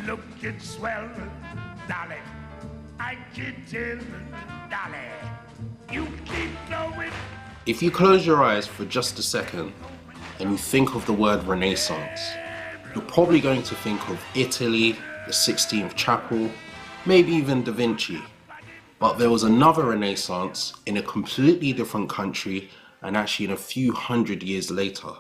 looking swell, Dolly. I can tell, Dolly. You keep going. If you close your eyes for just a second and you think of the word Renaissance, you're probably going to think of Italy, the 16th Chapel, maybe even Da Vinci. But there was another Renaissance in a completely different country and actually in a few hundred years later.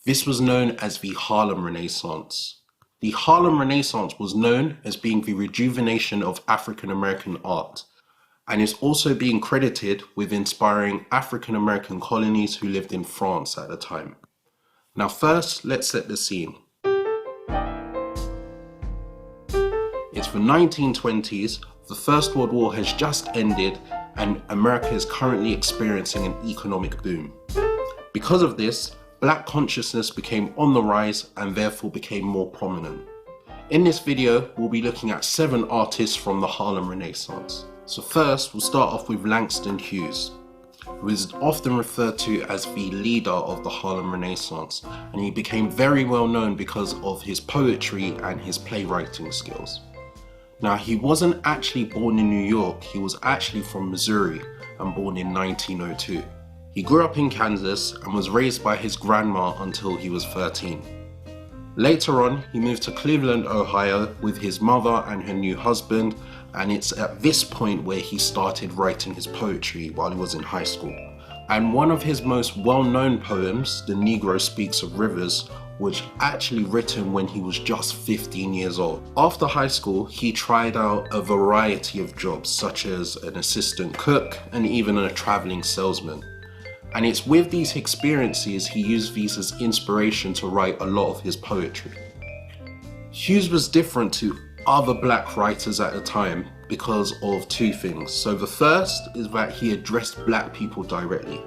This was known as the Harlem Renaissance. The Harlem Renaissance was known as being the rejuvenation of African American art, and is also being credited with inspiring African American colonies who lived in France at the time. Now first, let's set the scene. It's the 1920s, the First World War has just ended, and America is currently experiencing an economic boom. Because of this, Black consciousness became on the rise and therefore became more prominent. In this video, we'll be looking at 7 artists from the Harlem Renaissance. So first, we'll start off with Langston Hughes, who is often referred to as the leader of the Harlem Renaissance, and he became very well known because of his poetry and his playwriting skills. Now, he wasn't actually born in New York, he was actually from Missouri and born in 1902. He grew up in Kansas and was raised by his grandma until he was 13. Later on, he moved to Cleveland, Ohio with his mother and her new husband, and it's at this point where he started writing his poetry while he was in high school. And one of his most well-known poems, The Negro Speaks of Rivers, was actually written when he was just 15 years old. After high school, he tried out a variety of jobs, such as an assistant cook and even a traveling salesman. And it's with these experiences he used these as inspiration to write a lot of his poetry. Hughes was different to other Black writers at the time because of 2 things. So the first is that he addressed Black people directly.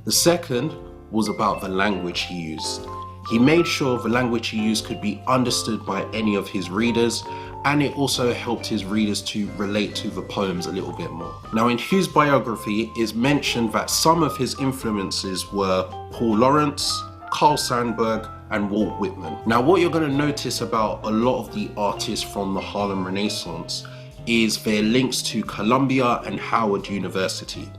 The second was about the language he used. He made sure the language he used could be understood by any of his readers, and it also helped his readers to relate to the poems a little bit more. Now, in Hughes' biography, it's mentioned that some of his influences were Paul Laurence, Carl Sandburg, and Walt Whitman. Now, what you're going to notice about a lot of the artists from the Harlem Renaissance is their links to Columbia and Howard University.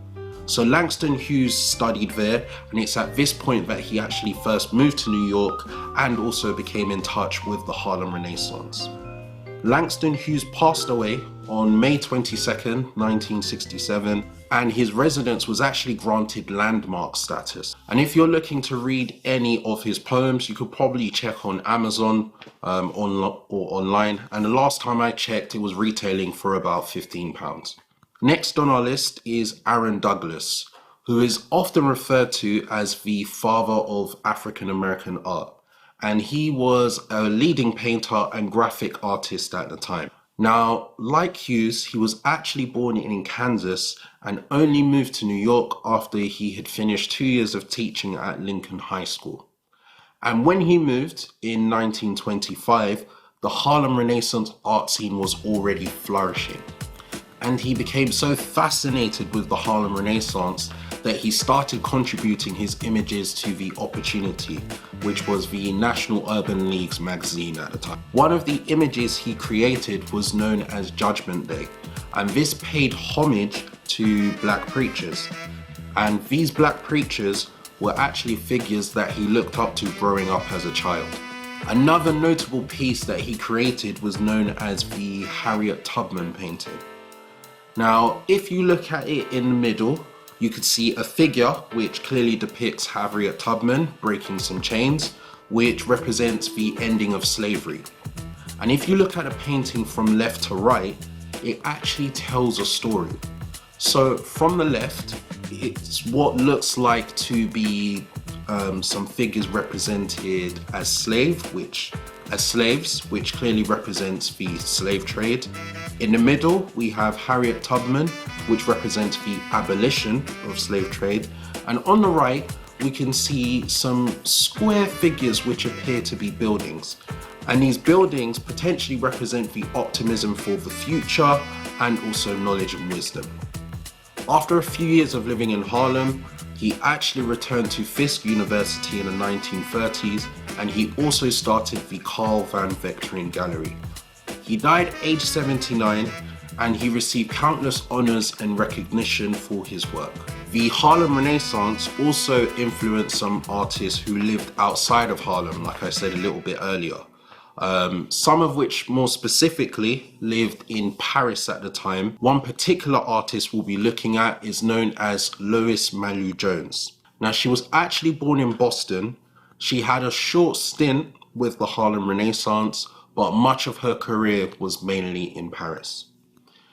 So Langston Hughes studied there, and it's at this point that he actually first moved to New York and also became in touch with the Harlem Renaissance. Langston Hughes passed away on May 22nd, 1967, and his residence was actually granted landmark status. And if you're looking to read any of his poems, you could probably check on Amazon or online, and the last time I checked, it was retailing for about £15. Next on our list is Aaron Douglas, who is often referred to as the father of African American art. And he was a leading painter and graphic artist at the time. Now, like Hughes, he was actually born in Kansas and only moved to New York after he had finished 2 years of teaching at Lincoln High School. And when he moved in 1925, the Harlem Renaissance art scene was already flourishing. And he became so fascinated with the Harlem Renaissance that he started contributing his images to The Opportunity, which was the National Urban League's magazine at the time. One of the images he created was known as Judgment Day, and this paid homage to Black preachers. And these Black preachers were actually figures that he looked up to growing up as a child. Another notable piece that he created was known as the Harriet Tubman painting. Now, if you look at it in the middle, you could see a figure which clearly depicts Harriet Tubman breaking some chains, which represents the ending of slavery. And if you look at a painting from left to right, it actually tells a story. So from the left, it's what looks like to be some figures represented as slaves, which clearly represents the slave trade. In the middle, we have Harriet Tubman, which represents the abolition of slave trade. And on the right, we can see some square figures which appear to be buildings. And these buildings potentially represent the optimism for the future and also knowledge and wisdom. After a few years of living in Harlem, he actually returned to Fisk University in the 1930s, and he also started the Carl Van Vechteren Gallery. He died aged 79, and he received countless honors and recognition for his work. The Harlem Renaissance also influenced some artists who lived outside of Harlem, like I said a little bit earlier. Some of which more specifically lived in Paris at the time. One particular artist we'll be looking at is known as Lois Mailou Jones. Now, she was actually born in Boston. She had a short stint with the Harlem Renaissance, but much of her career was mainly in Paris.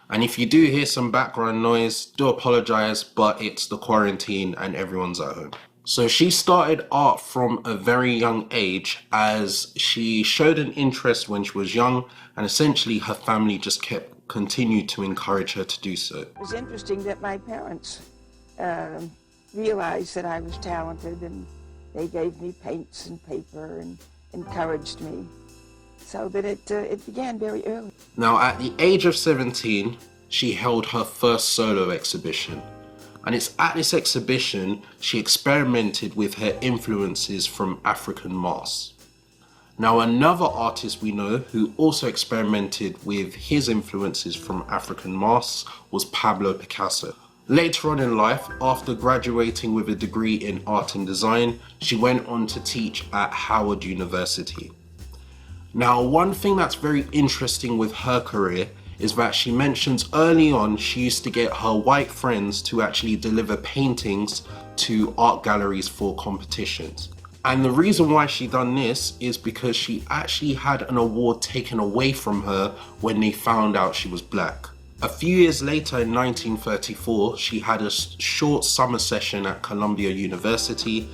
And if you do hear some background noise, do apologize, but it's the quarantine and everyone's at home. So she started art from a very young age, as she showed an interest when she was young, and essentially her family just continued to encourage her to do so. It was interesting that my parents realized that I was talented, and they gave me paints and paper and encouraged me, so that it began very early. Now, at the age of 17, she held her first solo exhibition. And it's at this exhibition she experimented with her influences from African masks. Now, another artist we know who also experimented with his influences from African masks was Pablo Picasso. Later on in life, after graduating with a degree in art and design, she went on to teach at Howard University. Now, one thing that's very interesting with her career is that she mentions early on she used to get her white friends to actually deliver paintings to art galleries for competitions. And the reason why she done this is because she actually had an award taken away from her when they found out she was black. A few years later, in 1934, she had a short summer session at Columbia University,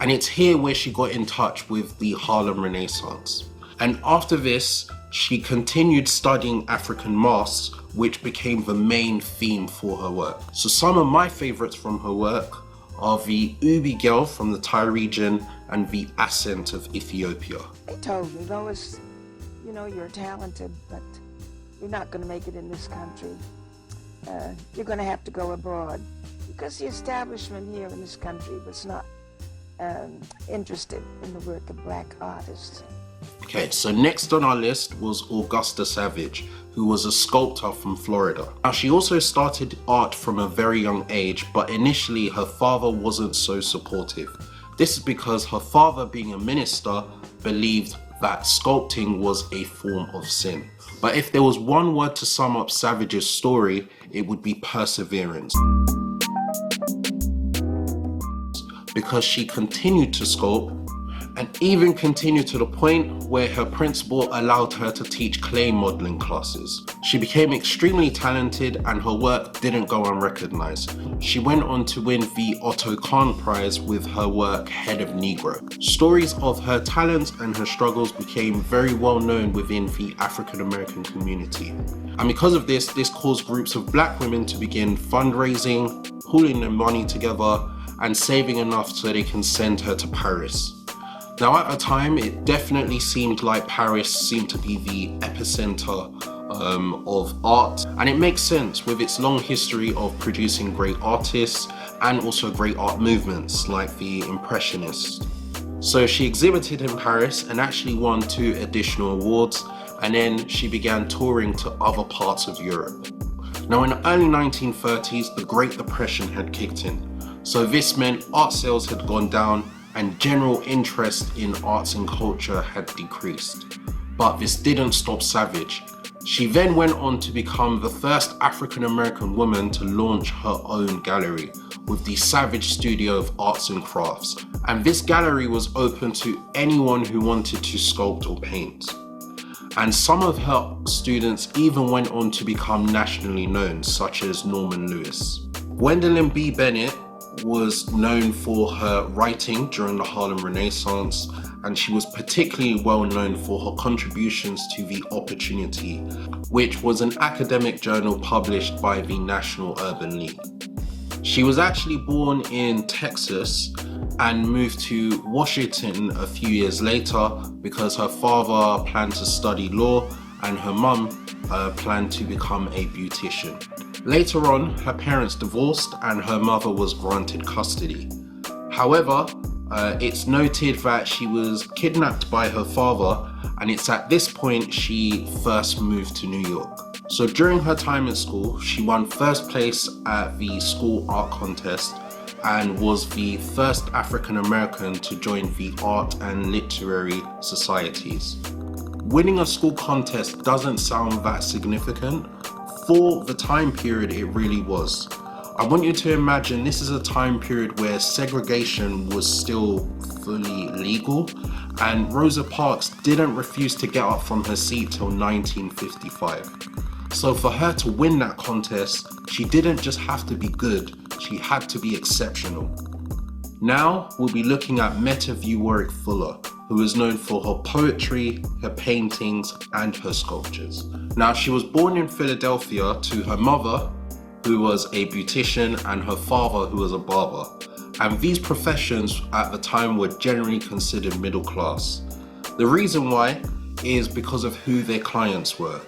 and it's here where she got in touch with the Harlem Renaissance. And after this, she continued studying African masks, which became the main theme for her work. So some of my favorites from her work are the Ubi Girl from the Tai region and the Ascent of Ethiopia. They told me, Lois, you know, you're talented, but you're not going to make it in this country. You're going to have to go abroad, because the establishment here in this country was not interested in the work of black artists. Okay, so next on our list was Augusta Savage, who was a sculptor from Florida. Now, she also started art from a very young age, but initially her father wasn't so supportive. This is because her father, being a minister, believed that sculpting was a form of sin. But if there was one word to sum up Savage's story, it would be perseverance. Because she continued to sculpt, and even continued to the point where her principal allowed her to teach clay modeling classes. She became extremely talented, and her work didn't go unrecognized. She went on to win the Otto Kahn Prize with her work Head of Negro. Stories of her talents and her struggles became very well known within the African American community. And because of this caused groups of black women to begin fundraising, pooling their money together, and saving enough so they can send her to Paris. Now, at the time, it definitely seemed like Paris seemed to be the epicenter of art, and it makes sense with its long history of producing great artists and also great art movements like the Impressionists. So she exhibited in Paris and actually won 2 additional awards, and then she began touring to other parts of Europe. Now, in the early 1930s, the Great Depression had kicked in, so this meant art sales had gone down and general interest in arts and culture had decreased. But this didn't stop Savage. She then went on to become the first African American woman to launch her own gallery with the Savage Studio of Arts and Crafts. And this gallery was open to anyone who wanted to sculpt or paint. And some of her students even went on to become nationally known, such as Norman Lewis. Gwendolyn B. Bennett was known for her writing during the Harlem Renaissance, and she was particularly well known for her contributions to The Opportunity, which was an academic journal published by the National Urban League. She was actually born in Texas and moved to Washington a few years later because her father planned to study law and her mum planned to become a beautician. Later on, her parents divorced and her mother was granted custody. However, It's noted that she was kidnapped by her father, and it's at this point she first moved to New York. So during her time at school, she won first place at the school art contest and was the first African American to join the art and literary societies. Winning a school contest doesn't sound that significant. For the time period, it really was. I want you to imagine this is a time period where segregation was still fully legal, and Rosa Parks didn't refuse to get up from her seat till 1955. So for her to win that contest, she didn't just have to be good, she had to be exceptional. Now we'll be looking at Meta V. Warrick Fuller, who is known for her poetry, her paintings, and her sculptures. Now she was born in Philadelphia to her mother, who was a beautician, and her father, who was a barber. And these professions at the time were generally considered middle class. The reason why is because of who their clients were.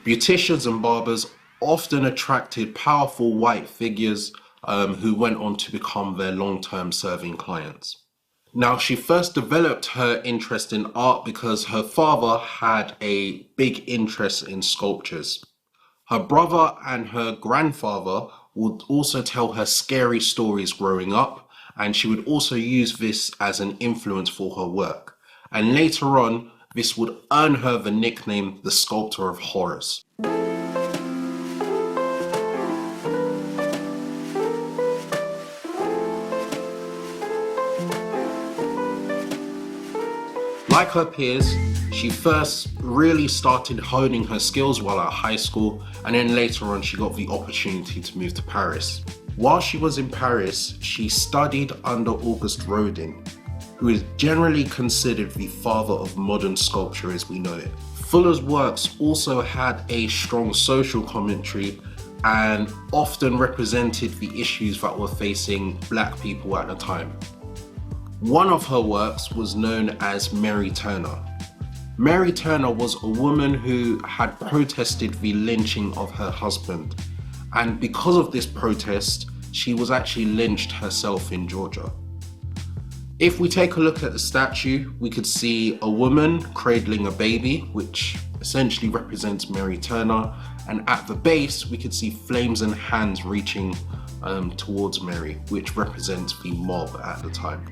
Beauticians and barbers often attracted powerful white figures who went on to become their long-term serving clients. Now, she first developed her interest in art because her father had a big interest in sculptures. Her brother and her grandfather would also tell her scary stories growing up, and she would also use this as an influence for her work. And later on, this would earn her the nickname the Sculptor of Horrors. Like her peers, she first really started honing her skills while at high school, and then later on she got the opportunity to move to Paris. While she was in Paris, she studied under Auguste Rodin, who is generally considered the father of modern sculpture as we know it. Fuller's works also had a strong social commentary and often represented the issues that were facing Black people at the time. One of her works was known as Mary Turner. Mary Turner was a woman who had protested the lynching of her husband, and because of this protest, she was actually lynched herself in Georgia. If we take a look at the statue, we could see a woman cradling a baby, which essentially represents Mary Turner, and at the base we could see flames and hands reaching towards Mary, which represents the mob at the time.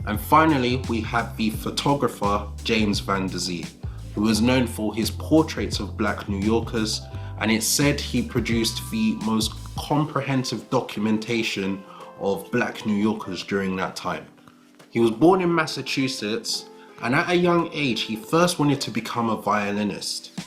And finally, we have the photographer James Van Der Zee, who was known for his portraits of Black New Yorkers, and it's said he produced the most comprehensive documentation of Black New Yorkers during that time. He was born in Massachusetts, and at a young age he first wanted to become a violinist.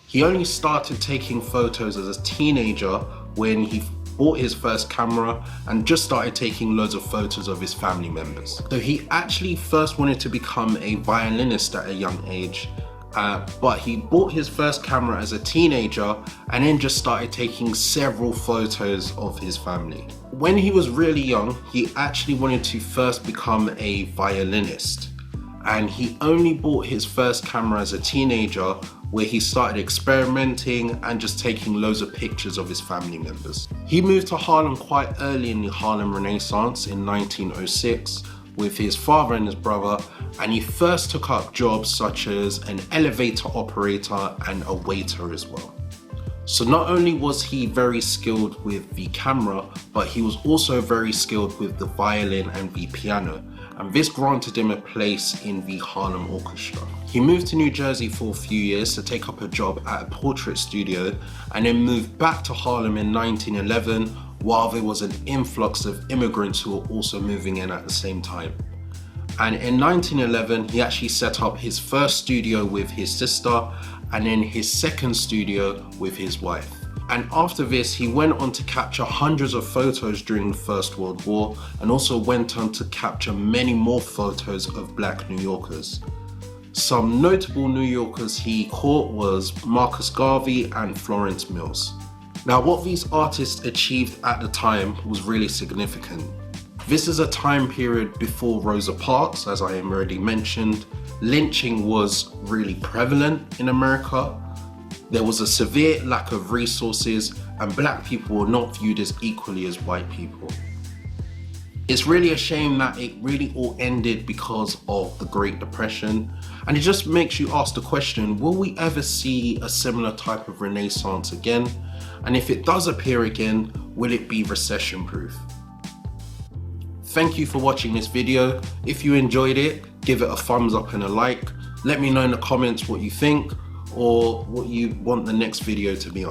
He only started taking photos as a teenager when he bought his first camera and just started taking loads of photos of his family members. So he actually first wanted to become a violinist at a young age, but he bought his first camera as a teenager and then just started taking several photos of his family. When he was really young, he actually wanted to first become a violinist, and he only bought his first camera as a teenager, where he started experimenting and just taking loads of pictures of his family members. He moved to Harlem quite early in the Harlem Renaissance in 1906 with his father and his brother, and he first took up jobs such as an elevator operator and a waiter as well. So not only was he very skilled with the camera, but he was also very skilled with the violin and the piano, and this granted him a place in the Harlem Orchestra. He moved to New Jersey for a few years to take up a job at a portrait studio, and then moved back to Harlem in 1911 while there was an influx of immigrants who were also moving in at the same time. And in 1911, he actually set up his first studio with his sister, and then his second studio with his wife. And after this, he went on to capture hundreds of photos during the First World War, and also went on to capture many more photos of Black New Yorkers. Some notable New Yorkers he caught was Marcus Garvey and Florence Mills. Now, what these artists achieved at the time was really significant. This is a time period before Rosa Parks, as I already mentioned. Lynching was really prevalent in America. There was a severe lack of resources, and Black people were not viewed as equally as white people. It's really a shame that it really all ended because of the Great Depression, and it just makes you ask the question, will we ever see a similar type of Renaissance again? And if it does appear again, will it be recession proof? Thank you for watching this video. If you enjoyed it, give it a thumbs up and a like. Let me know in the comments what you think or what you want the next video to be on.